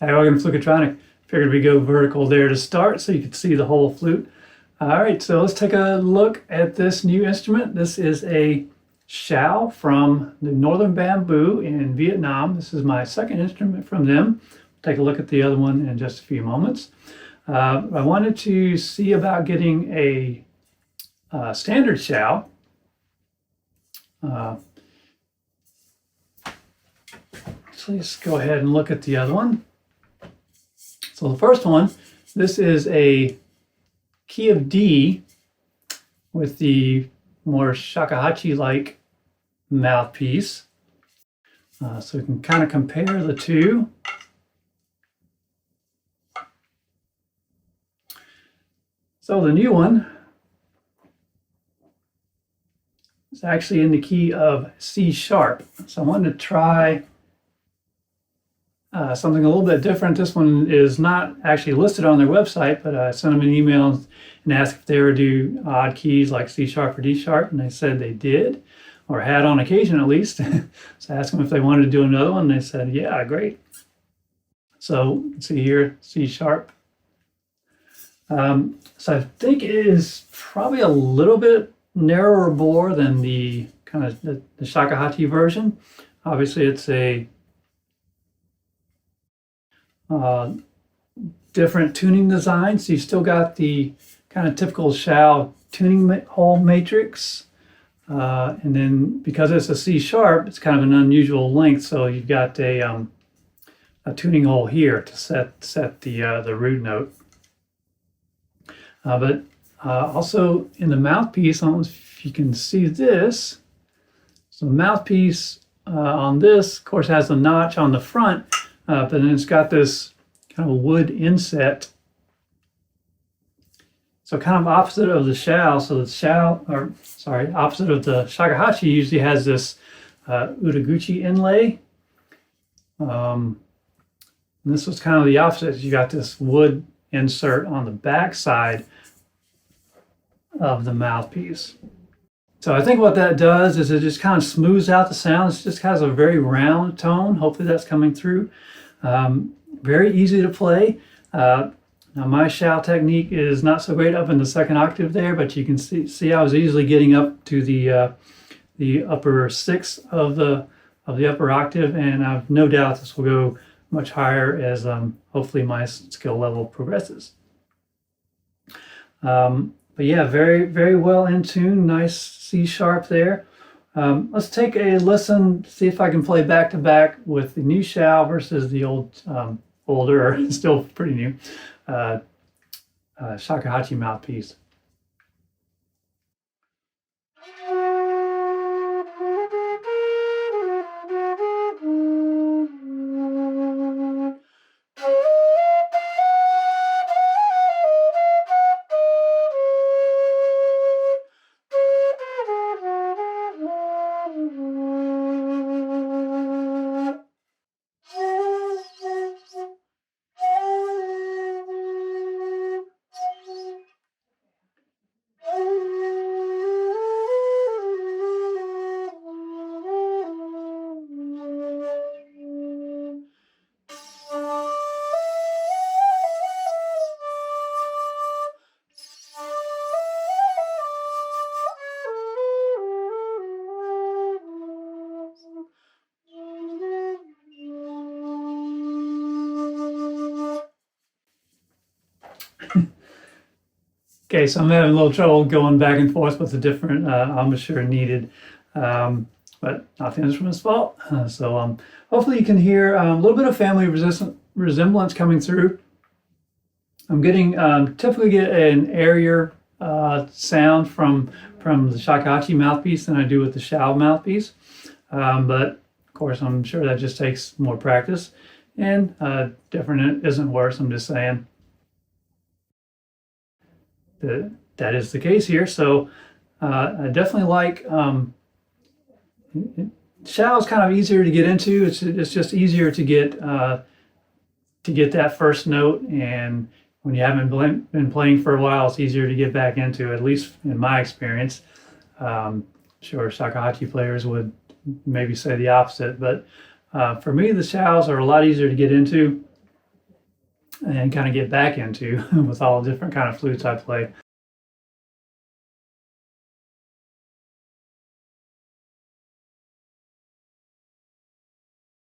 Hi, welcome to Fluketronic. Figured we'd go vertical there to start so you could see the whole flute. All right, so let's take a look at this new instrument. This is a xiao from the Northern Bamboo in Vietnam. This is my second instrument from them. Take a look at the other one in just a few moments. I wanted to see about getting a standard xiao. So let's go ahead and look at the other one. So the first one, this is a key of D with the more shakuhachi-like mouthpiece. So we can kind of compare the two. So the new one is actually in the key of C sharp. So I wanted to try something a little bit different. This one is not actually listed on their website, but I sent them an email and asked if they would do odd keys like C sharp or D sharp, and they said they did, or had on occasion at least. So I asked them if they wanted to do another one, and they said, yeah, great. So let's see here, C sharp. So I think it is probably a little bit narrower bore than the kind of the shakuhachi version. Obviously, it's a different tuning design. So you've still got the kind of typical xiao tuning hole matrix. And then because it's a C sharp, it's kind of an unusual length. So you've got a tuning hole here to set the root note. But also in the mouthpiece, I don't know if you can see this. So the mouthpiece on this, of course, has a notch on the front. But then it's got this kind of wood inset. So kind of opposite of the xiao. So the opposite of the shakuhachi usually has this utaguchi inlay. And this was kind of the opposite. You got this wood insert on the back side of the mouthpiece. So I think what that does is it just kind of smooths out the sound. It just has a very round tone. Hopefully that's coming through. Very easy to play. Now my xiao technique is not so great up in the second octave there, but you can see I was easily getting up to the upper sixth of the upper octave, and I've no doubt this will go much higher as hopefully my skill level progresses. But yeah, very, very well in tune. Nice C sharp there. Let's take a listen, see if I can play back to back with the new xiao versus the older, still pretty new, shakuhachi mouthpiece. Okay, so I'm having a little trouble going back and forth with the different embouchure needed, but not the instrument's fault. So hopefully you can hear a little bit of family resemblance coming through. I'm getting typically get an airier sound from the shakuhachi mouthpiece than I do with the xiao mouthpiece, but of course I'm sure that just takes more practice, and different isn't worse. I'm just saying that is the case here. So I definitely like xiao is kind of easier to get into. It's just easier to get that first note, and when you haven't been playing for a while, it's easier to get back into, at least in my experience. Sure, shakuhachi players would maybe say the opposite, but for me, the xiaos are a lot easier to get into and kind of get back into with all the different kind of flutes I play.